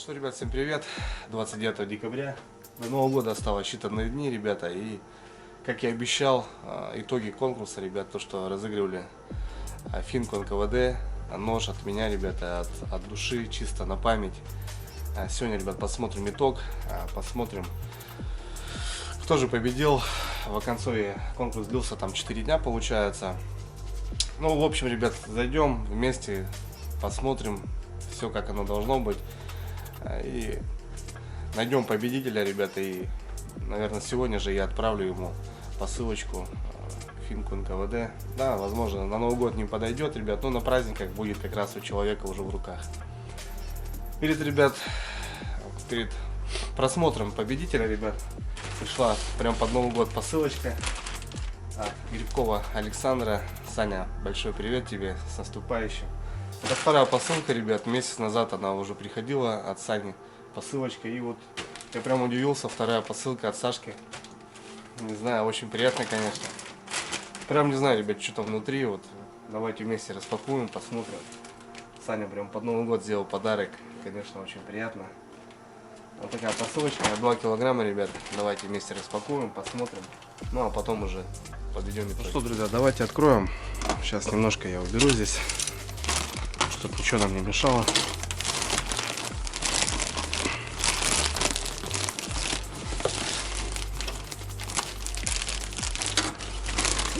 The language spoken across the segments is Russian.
что, ребят, всем привет. 29 декабря. До Нового года осталось считанные дни, ребята. И, как я обещал, итоги конкурса, ребят, то, что разыгрывали финку НКВД, нож от меня, ребята, от души, чисто на память. Сегодня, ребят, посмотрим итог, посмотрим, кто же победил. В оконцове конкурс длился там 4 дня, получается. Ну, в общем, ребят, зайдем вместе, посмотрим все, как оно должно быть. И найдем победителя, ребята. И, наверное, сегодня же я отправлю ему посылочку финку НКВД. Да, возможно, на Новый год не подойдет, ребят, но на праздниках будет как раз у человека уже в руках. Перед просмотром победителя, ребят, пришла прям под Новый год посылочка от Грибкова Александра. Саня, большой привет тебе, с наступающим. Это вторая посылка, ребят. Месяц назад она уже приходила от Сани, посылочка. И вот я прям удивился, вторая посылка от Сашки. Не знаю, очень приятно, конечно. Прям не знаю, ребят, что там внутри. Вот давайте вместе распакуем, посмотрим. Саня прям под Новый год сделал подарок. Конечно, очень приятно. Вот такая посылочка, 2 килограмма, ребят. Давайте вместе распакуем, посмотрим. Ну а потом уже подведем итог. Ну что, друзья, давайте откроем. Сейчас немножко я уберу здесь, чтобы ничего нам не мешало.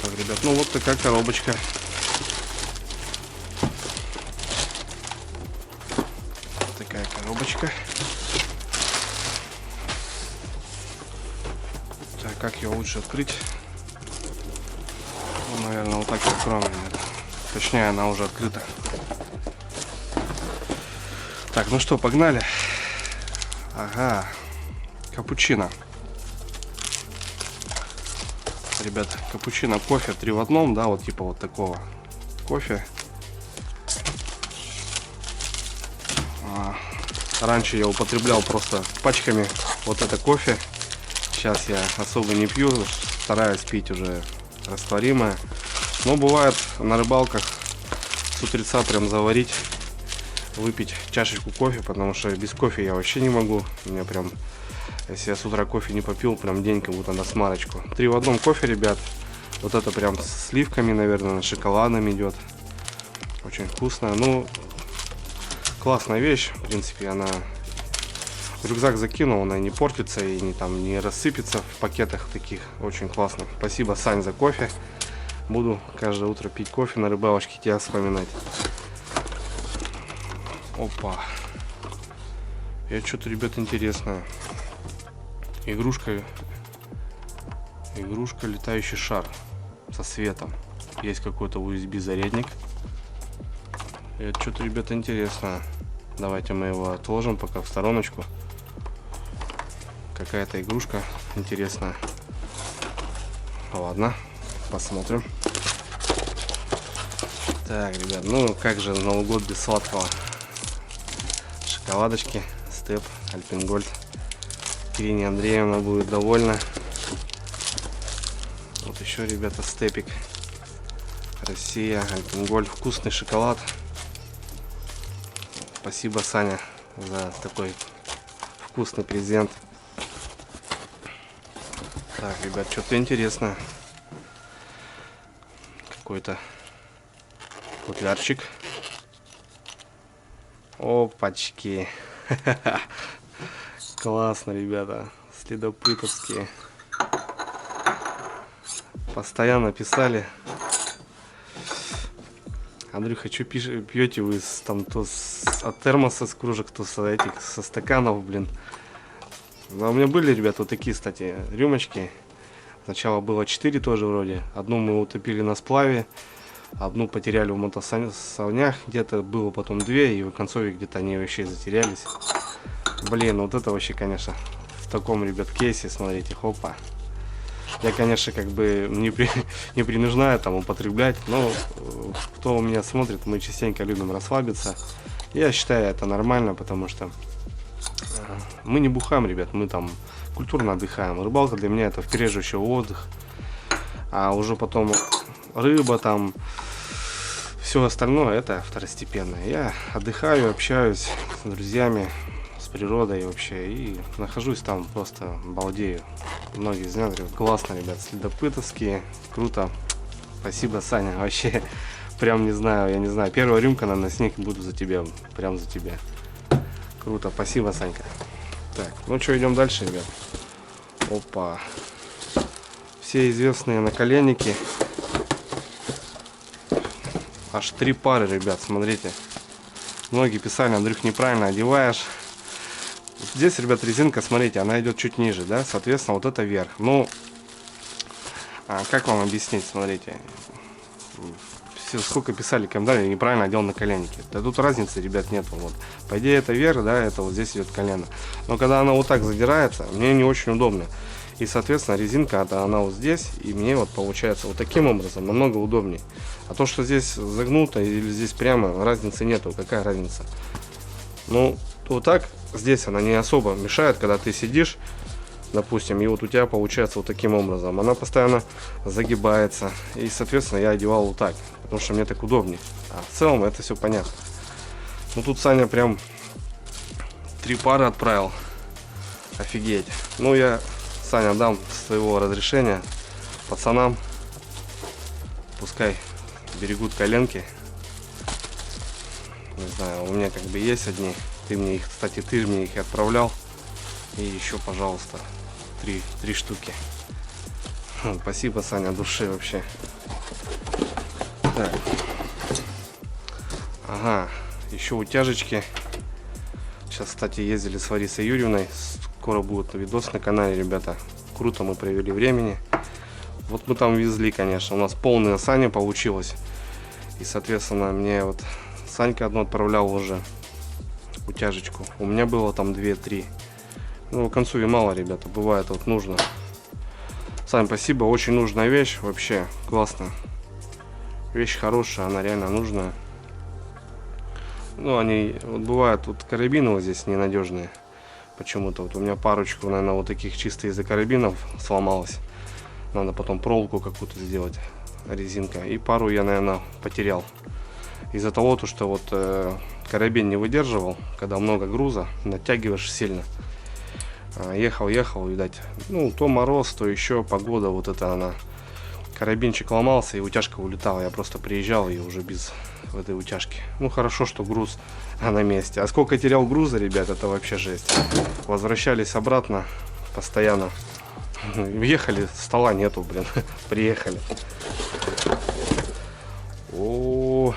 Так, ребят, ну вот такая коробочка. Такая коробочка. Так, как ее лучше открыть? Ну, наверное, вот так откроем, ребят. Точнее, она уже открыта. Так, ну что, погнали. Ага, капучино. Ребят, капучино, кофе 3 в одном, да, вот типа вот такого кофе. Раньше я употреблял просто пачками вот это кофе. Сейчас я особо не пью, стараюсь пить уже растворимое. Но бывает на рыбалках с утреца прям заварить, выпить чашечку кофе, потому что без кофе я вообще не могу. У меня прям, если я с утра кофе не попил, прям день как будто на смарочку. 3 в одном кофе, ребят. Вот это прям с сливками, наверное, с шоколадом идет. Очень вкусно. Ну, классная вещь. В принципе, она в рюкзак закинул, она не портится и не рассыпется в пакетах таких. Очень классно. Спасибо, Сань, за кофе. Буду каждое утро пить кофе на рыбалочке, тебя вспоминать. Опа. Я что-то, ребят, интересное. Игрушка летающий шар со светом. Есть какой-то USB зарядник. Это что-то, ребята, интересное. Давайте мы его отложим пока в стороночку. Какая-то игрушка интересная. Ладно, посмотрим. Так, ребят, ну как же Новый год без сладкого. Шоколадочки, Степ, Альпенгольд. Ирине Андреевна будет довольна. Вот еще, ребята, Степик. Россия, Альпенгольд. Вкусный шоколад. Спасибо, Саня, за такой вкусный презент. Так, ребят, что-то интересное. Какой-то футлярчик. Опачки. Классно, ребята. Следопытовские. Постоянно писали. Андрюха, что пьете вы там то от термоса с кружек, то со стаканов, блин. А у меня были, ребята, вот такие, кстати, рюмочки. Сначала было 4 тоже вроде. Одну мы утопили на сплаве, одну потеряли в мотосанях, где-то было потом 2, и в концове где-то они вообще затерялись. Блин, вот это вообще, конечно, в таком, ребят, кейсе, смотрите, хопа. Я, конечно, как бы не принуждаю там употреблять, но кто у меня смотрит, мы частенько любим расслабиться. Я считаю, это нормально, потому что мы не бухаем, ребят, мы там культурно отдыхаем. Рыбалка для меня это прежде всего отдых, а уже потом рыба там, все остальное это второстепенно. Я отдыхаю, общаюсь с друзьями, с природой вообще. И нахожусь там, просто балдею. Многие знают, говорят, классно, ребят, следопытовские, круто. Спасибо, Саня, вообще, прям не знаю, я не знаю. Первая рюмка, наверное, с них буду за тебя, прям за тебя. Круто, спасибо, Санька. Так, ну что, идем дальше, ребят. Опа. Все известные наколенники. Аж 3 пары, ребят, смотрите. Многие писали, Андрюх, неправильно одеваешь. Здесь, ребят, резинка, смотрите, она идет чуть ниже, да, соответственно, вот это вверх. Ну, как вам объяснить, смотрите. Все, сколько писали комментарии, неправильно одел наколенники. Да тут разницы, ребят, нету. Вот. По идее, это вверх, да, это вот здесь идет колено. Но когда она вот так задирается, мне не очень удобно. И, соответственно, резинка, она вот здесь, и мне вот получается вот таким образом намного удобнее. А то, что здесь загнуто или здесь прямо, разницы нету. Какая разница? Ну, вот так здесь она не особо мешает, когда ты сидишь, допустим, и вот у тебя получается вот таким образом. Она постоянно загибается. И, соответственно, я одевал вот так, потому что мне так удобнее. А в целом это все понятно. Ну, тут Саня прям 3 пары отправил. Офигеть. Ну, я, Саня, дам с твоего разрешения пацанам. Пускай берегут коленки. Не знаю, у меня как бы есть одни. Ты мне их, кстати, ты мне их отправлял. И еще, пожалуйста, 3 штуки. Спасибо, Саня, от души вообще. Так. Ага, еще утяжечки. Сейчас, кстати, ездили с Ларисой Юрьевной. Скоро будет видос на канале, ребята. Круто мы провели времени. Вот мы там везли, конечно. У нас полная Саня получилась. И, соответственно, мне вот Санька одну отправлял уже утяжечку. У меня было там 2-3. Ну, к концу и мало, ребята. Бывает, вот нужно. Сань, спасибо. Очень нужная вещь. Вообще, классно. Вещь хорошая, она реально нужная. Ну, они, вот бывают, вот карабины вот здесь ненадежные. Почему-то вот у меня парочку, наверное, вот таких чисто из-за карабинов сломалось. Надо потом проволоку какую-то сделать, резинка. И пару я, наверное, потерял. Из-за того, что вот карабин не выдерживал, когда много груза, натягиваешь сильно. Ехал, видать, ну, то мороз, то еще погода, вот это она. Карабинчик ломался и утяжка улетала. Я просто приезжал и уже без в этой утяжки. Ну, хорошо, что груз на месте. А сколько терял груза, ребят, это вообще жесть. Возвращались обратно постоянно. Въехали, стола нету, блин. Приехали. О,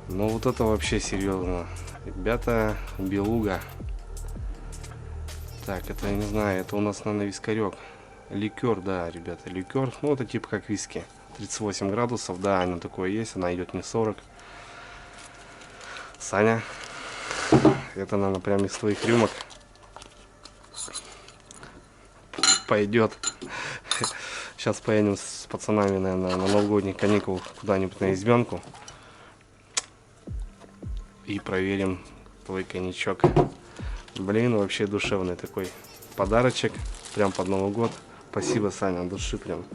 ну вот это вообще серьезно. Ребята, белуга. Так, это я не знаю, это у нас, наверное, вискарек. Ликер, да, ребята, ликер. Ну, это типа как виски. 38 градусов, да, оно такое есть. Она идет не 40. Саня, это, наверное, прям из твоих рюмок пойдет. Сейчас поедем с пацанами, наверное, на новогодних каникулах куда-нибудь на избенку. И проверим твой коньячок. Блин, вообще душевный такой подарочек. Прям под Новый год. Спасибо, Саня, от души прям.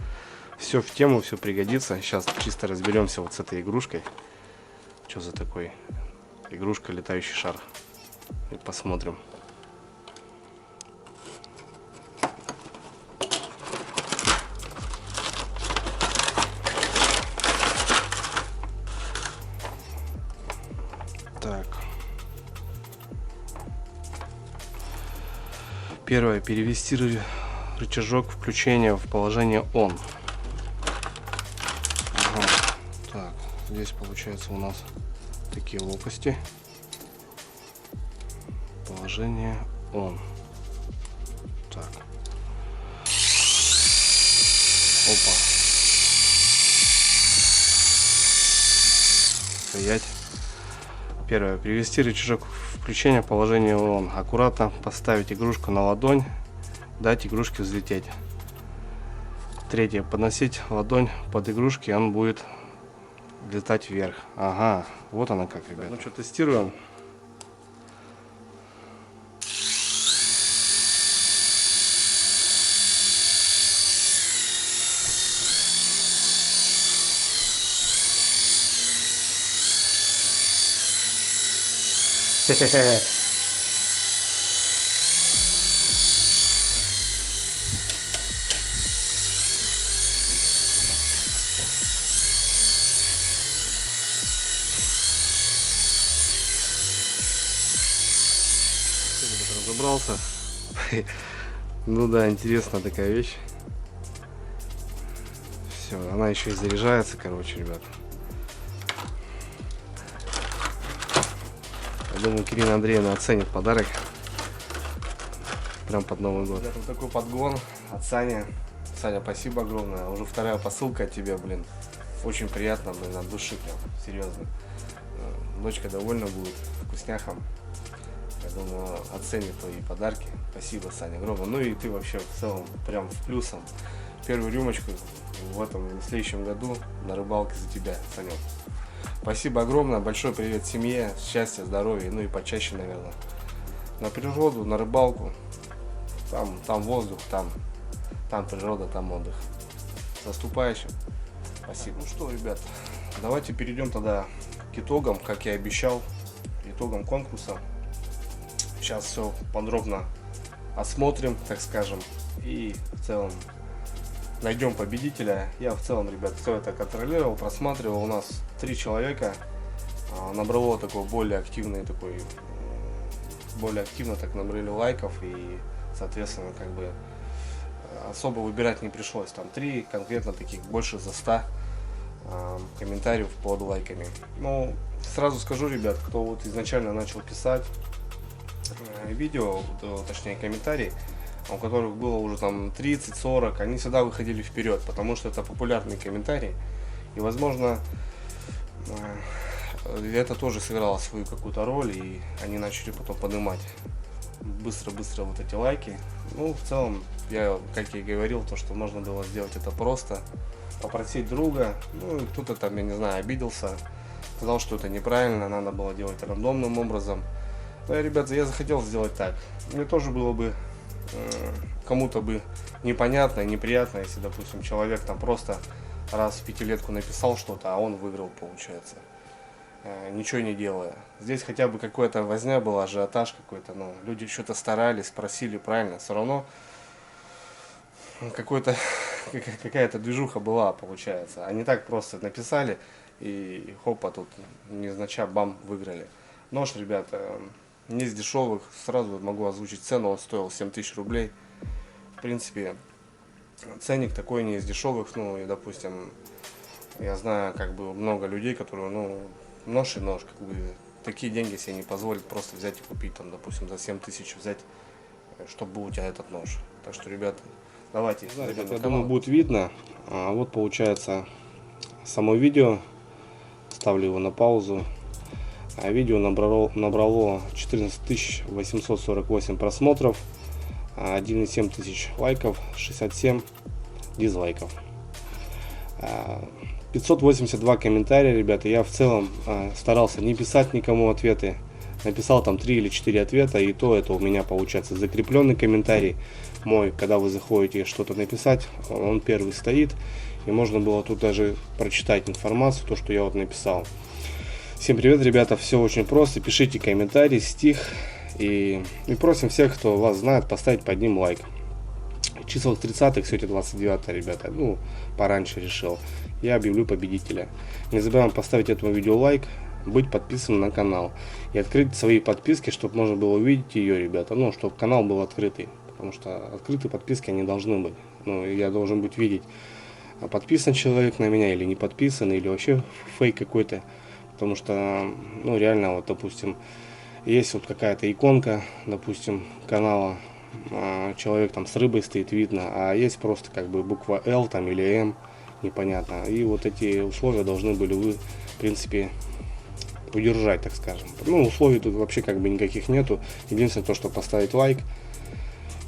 Все в тему, все пригодится. Сейчас чисто разберемся вот с этой игрушкой. Что за такой игрушка, летающий шар. И посмотрим. Так. Первое. Перевести рычажок включения в положение ON. Ага. Так, здесь получается у нас такие лопасти. Положение ON. Так. Опа. Стоять. Первое. Перевести рычажок включения в положение ON. Аккуратно поставить игрушку на ладонь. Дать игрушке взлететь. Третье. Подносить ладонь под игрушки, он будет летать вверх. Ага, вот она как, ребят. Ну что, тестируем. Разобрался. Ну да, интересная такая вещь. Все, она еще и заряжается, короче, ребят. Я думаю, Кирина Андреевна оценит подарок. Прям под Новый год. Вот такой подгон от Сани. Саня, спасибо огромное. Уже вторая посылка от тебя, блин. Очень приятно, блин, от души прям, серьезно. Дочка довольна будет, вкусняхом. Я думаю, оценит твои подарки. Спасибо, Саня, огромное. Ну и ты вообще в целом прям в плюсом. Первую рюмочку в следующем году на рыбалке за тебя, Санек. Спасибо огромное, большой привет семье, счастья, здоровья, ну и почаще, наверное. На природу, на рыбалку. Там воздух, там природа, там отдых. С наступающим. Спасибо. Ну что, ребят, давайте перейдем тогда к итогам, как я и обещал, итогам конкурса. Сейчас все подробно осмотрим, так скажем, и в целом найдем победителя. Я в целом, ребят, все это контролировал, просматривал. У нас 3 человека набрало более активно так набрали лайков, и соответственно как бы особо выбирать не пришлось. Там 3 конкретно таких, больше за 100 комментариев под лайками. Ну, сразу скажу, ребят, кто вот изначально начал писать видео, точнее комментарии, у которых было уже там 30-40, они всегда выходили вперед, потому что это популярный комментарий. И возможно это тоже сыграло свою какую-то роль, и они начали потом поднимать быстро вот эти лайки. Ну, в целом, я, как я и говорил, то, что можно было сделать это просто, попросить друга, ну, и кто-то там, я не знаю, обиделся, сказал, что это неправильно, надо было делать рандомным образом. Но, ребята, я захотел сделать так. Мне тоже было бы кому-то бы непонятно, неприятно, если, допустим, человек там просто раз в пятилетку написал что-то, а он выиграл, получается, ничего не делая. Здесь хотя бы какая-то возня была, ажиотаж какой-то, но люди что-то старались, спросили правильно, все равно какая-то движуха была, получается. Они так просто написали и хопа, тут незначай бам, выиграли. Нож, ребята, не из дешевых, сразу могу озвучить цену, он стоил 7000 рублей. В принципе, ценник такой не из дешевых, ну и, допустим, я знаю как бы много людей, которые, ну, нож и нож, как бы такие деньги себе не позволят просто взять и купить, там, допустим, за 7000 взять, чтобы был у тебя этот нож. Так что, ребята, давайте. Да, ребята, я думаю, будет видно. Вот получается само видео. Ставлю его на паузу. Видео набрало 14 848 просмотров, 1,7 тысяч лайков, 67 дизлайков. 582 комментария, ребята. Я в целом старался не писать никому ответы. Написал там 3 или 4 ответа, и то это у меня получается закрепленный комментарий мой. Когда вы заходите что-то написать, он первый стоит, и можно было тут даже прочитать информацию, то, что я вот написал. Всем привет, ребята, все очень просто. Пишите комментарий, стих, и просим всех, кто вас знает, поставить под ним лайк. Число 30-х, сегодня 29, ребята, ну, пораньше решил. Я объявлю победителя. Не забываем поставить этому видео лайк, быть подписанным на канал и открыть свои подписки, чтобы можно было увидеть ее, ребята, ну, чтобы канал был открытый, потому что открытые подписки они должны быть. Ну, я должен быть видеть, подписан человек на меня или не подписан, или вообще фейк какой-то. Потому что, ну, реально, вот, допустим, есть вот какая-то иконка, допустим, канала, человек там с рыбой стоит, видно, а есть просто как бы буква L там или M, непонятно. И вот эти условия должны были вы, в принципе, удержать, так скажем. Ну, условий тут вообще как бы никаких нету. Единственное то, что поставить лайк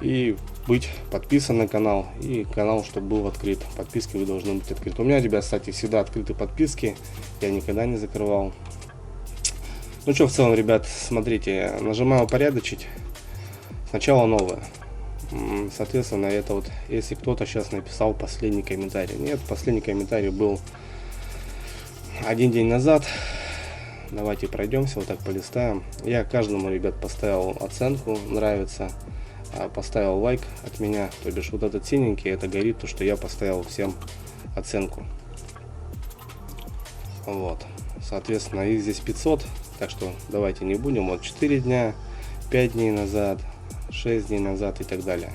и быть подписан на канал, и канал, чтобы был открыт. Подписки вы должны быть открыты. У меня, ребят, кстати, всегда открыты подписки, я никогда не закрывал. Ну что, в целом, ребят, смотрите, нажимаю упорядочить. Сначала новое. Соответственно, это вот, если кто-то сейчас написал последний комментарий. Нет, последний комментарий был 1 день назад. Давайте пройдемся, вот так полистаем. Я каждому, ребят, поставил оценку, нравится. Поставил лайк от меня, то бишь вот этот синенький, это горит, то что я поставил всем оценку. Вот, соответственно, их здесь 500, так что давайте не будем. Вот 4 дня, 5 дней назад, 6 дней назад и так далее.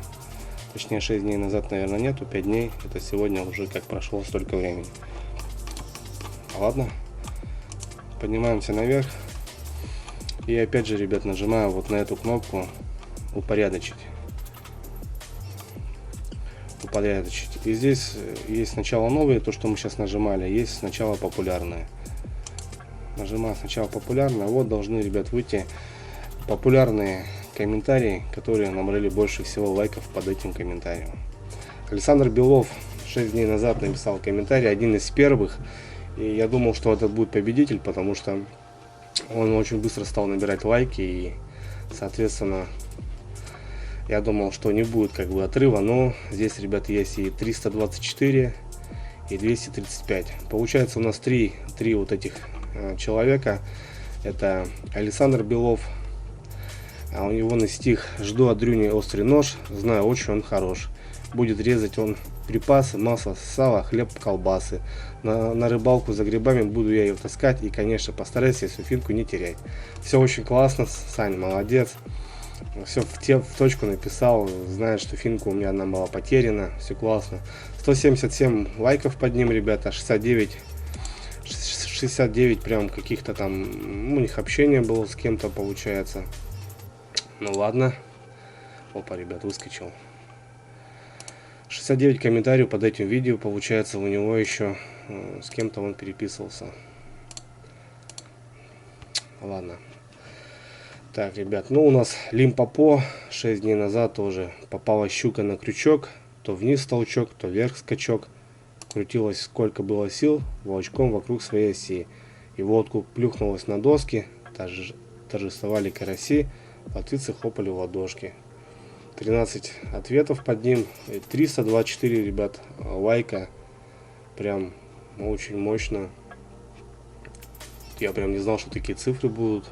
Точнее, 6 дней назад, наверное, нету, 5 дней. Это сегодня уже как прошло столько времени. Ладно. Поднимаемся наверх. И опять же, ребят, нажимаю вот на эту кнопку «Упорядочить». Упорядочить. И здесь есть сначала новые, то, что мы сейчас нажимали, есть сначала популярные. Нажимаю сначала популярное. Вот должны, ребят, выйти популярные комментарии, которые набрали больше всего лайков под этим комментарием. Александр Белов 6 дней назад написал комментарий, один из первых. И я думал, что это будет победитель, потому что он очень быстро стал набирать лайки. И, соответственно, я думал, что не будет как бы отрыва. Но здесь, ребята, есть и 324, и 235. Получается, у нас три вот этих человека. Это Александр Белов. А у него на стих «Жду от Дрюни острый нож, знаю, очень он хорош. Будет резать он припасы, масло, сало, хлеб, колбасы. На рыбалку за грибами буду я ее таскать и, конечно, постараюсь эту финку не терять». Все очень классно, Сань, молодец. Все в точку написал, знает, что финка у меня одна была потеряна, все классно. 177 лайков под ним, ребята, 69 прям каких-то там, у них общение было с кем-то, получается. Ну ладно. Опа, ребят, выскочил. 69 комментариев под этим видео. Получается, у него еще с кем-то он переписывался. Ладно. Так, ребят, ну у нас Лимпопо. 6 дней назад тоже попала щука на крючок. То вниз толчок, то вверх скачок. Крутилась сколько было сил волчком вокруг своей оси. И водку плюхнулась на доски. Торжествовали караси. Птицы хлопали в ладошки. 13 ответов под ним. 324, ребят, лайка. Прям очень мощно. Я прям не знал, что такие цифры будут.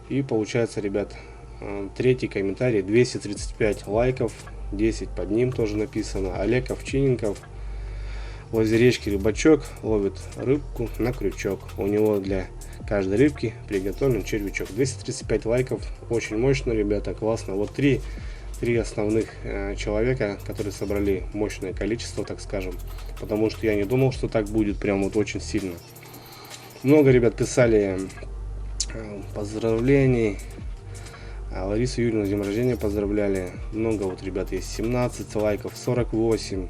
И получается, ребят, третий комментарий. 235 лайков. 10 под ним тоже написано. Олег Овчинников. Возле речки рыбачок ловит рыбку на крючок. У него для каждой рыбки приготовлен червячок. 235 лайков. Очень мощно, ребята, классно. Вот три основных человека, которые собрали мощное количество, так скажем. Потому что я не думал, что так будет прям вот очень сильно. Много ребят писали поздравлений. Ларису Юрьевну с днем рождения поздравляли. Много вот ребят есть. 17 лайков, 48.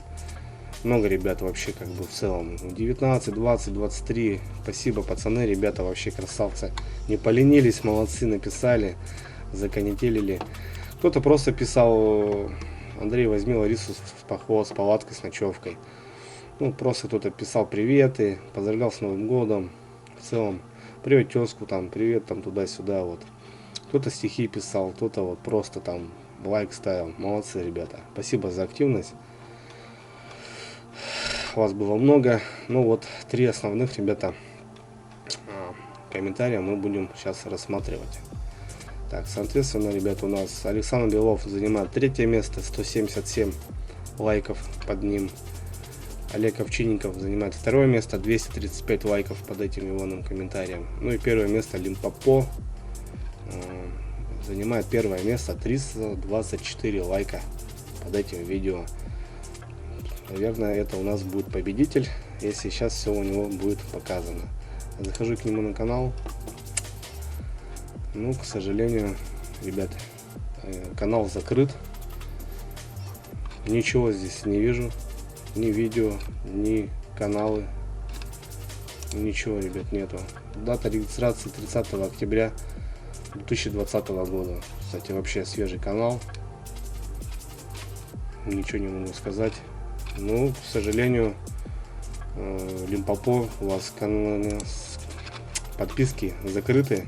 Много ребят вообще как бы в целом. 19, 20, 23. Спасибо, пацаны, ребята вообще красавцы. Не поленились, молодцы, написали, законетелили. Кто-то просто писал: Андрей, возьми Ларису в поход с палаткой, с ночевкой. Ну, просто кто-то писал приветы, поздравлял с Новым годом. В целом, привет тезку, там, привет там туда-сюда вот. Кто-то стихи писал, кто-то вот просто там лайк ставил. Молодцы, ребята. Спасибо за активность. Вас было много. Ну вот, три основных, ребята, комментария мы будем сейчас рассматривать. Так, соответственно, ребята, у нас Александр Белов занимает третье место, 177 лайков под ним. Олег Овчинников занимает второе место, 235 лайков под этим его комментарием. Ну и первое место Лимпопо занимает первое место, 324 лайка под этим видео. Наверное, это у нас будет победитель, если сейчас все у него будет показано. Захожу к нему на канал. Ну, к сожалению, ребят, канал закрыт. Ничего здесь не вижу. Ни видео, ни каналы. Ничего, ребят, нету. Дата регистрации 30 октября 2020 года. Кстати, вообще свежий канал. Ничего не могу сказать. Ну, к сожалению, Лимпопо, у вас подписки закрыты.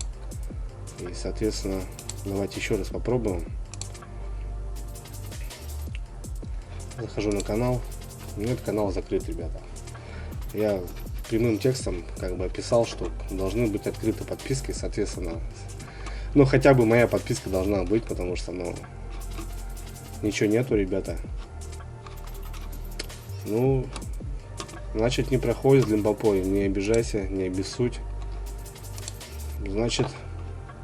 И, соответственно, давайте еще раз попробуем. Захожу на канал. Нет, канал закрыт, ребята. Я прямым текстом как бы описал, что должны быть открыты подписки, соответственно. Ну, хотя бы моя подписка должна быть, потому что, ну, ничего нету, ребята. Ну, значит, не проходит Лимпопо, не обижайся, не обессудь. Значит,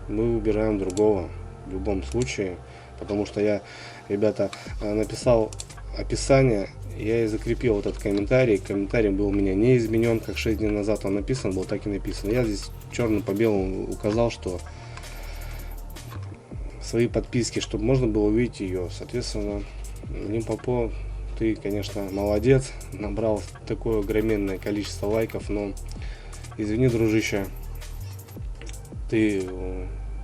мы выбираем другого. в любом случае, потому что я, ребята, написал описание, я и закрепил этот комментарий. Комментарий был у меня не изменен, как 6 дней назад он написан был, так и написан. Я здесь черным по белому указал, что свои подписки, чтобы можно было увидеть ее. Соответственно, Лимпопо, ты, конечно, молодец, набрал такое огроменное количество лайков, но извини, дружище, ты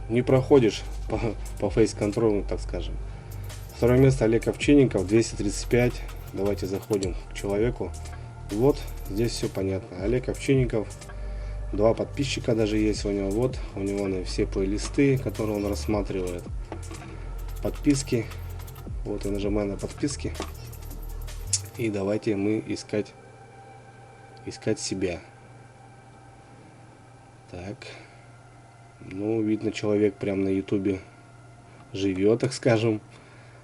не проходишь по фейс-контролю, так скажем. Второе место Олег Овчинников, 235. Давайте заходим к человеку. Вот, здесь все понятно. Олег Овчинников, 2 подписчика даже есть у него. Вот, у него все плейлисты, которые он рассматривает. Подписки. Вот я нажимаю на подписки. И давайте мы искать себя. Так. Ну, видно, человек прям на ютубе живет, так скажем.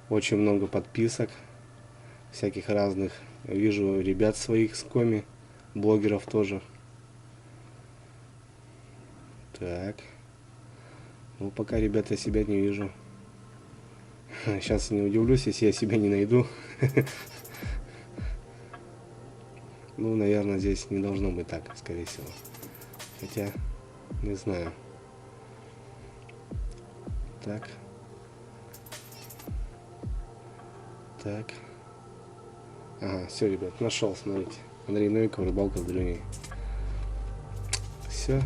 Очень много подписок. Всяких разных. Вижу ребят своих с коми. Блогеров тоже. Так. Ну, пока, ребята, я себя не вижу. Сейчас не удивлюсь, если я себя не найду. Ну, наверное, здесь не должно быть так, скорее всего. Хотя, не знаю. Так. Так. Ага, все, ребят, нашел, смотрите. Андрей Новиков, рыбалка с Дрюней. Все.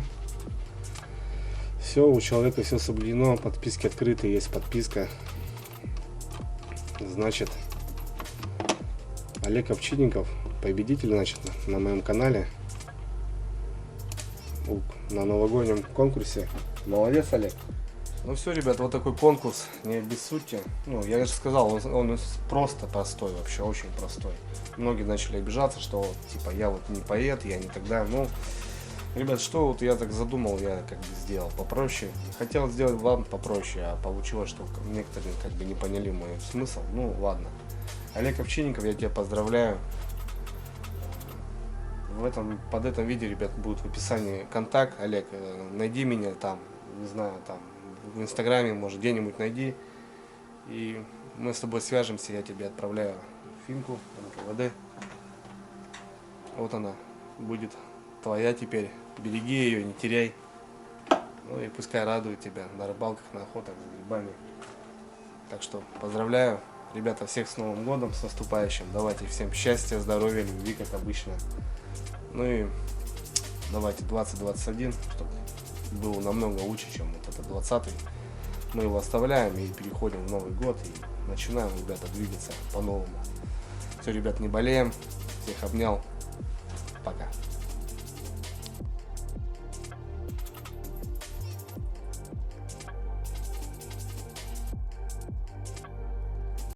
Все, у человека все соблюдено, подписки открыты, есть подписка. Значит, Олег Овчинников, победитель, значит, на моем канале. На новогоднем конкурсе. Молодец, Олег. Ну все, ребят, вот такой конкурс, не обессудьте. Ну, я же сказал, он просто простой, вообще очень простой. Многие начали обижаться, что вот, типа, я вот не поэт, я не тогда. Ну, ребят, что вот я так задумал, я как бы сделал попроще. Хотел сделать вам попроще, а получилось, что некоторые как бы не поняли мой смысл. Ну, ладно. Олег Овчинников, я тебя поздравляю. Под этим видео, ребят, будет в описании контакт. Олег, найди меня там, не знаю, там, в инстаграме, может, где-нибудь найди. И мы с тобой свяжемся, я тебе отправляю финку НКВД. Вот она будет твоя теперь. Береги ее, не теряй. Ну и пускай радует тебя на рыбалках, на охотах за грибами. Так что поздравляю, ребята, всех с Новым годом, с наступающим. Давайте всем счастья, здоровья, любви, как обычно. Ну и давайте 2021, чтобы было намного лучше, чем вот этот 20-й. Мы его оставляем и переходим в Новый год и начинаем, ребята, двигаться по-новому. Все, ребят, не болеем. Всех обнял. Пока.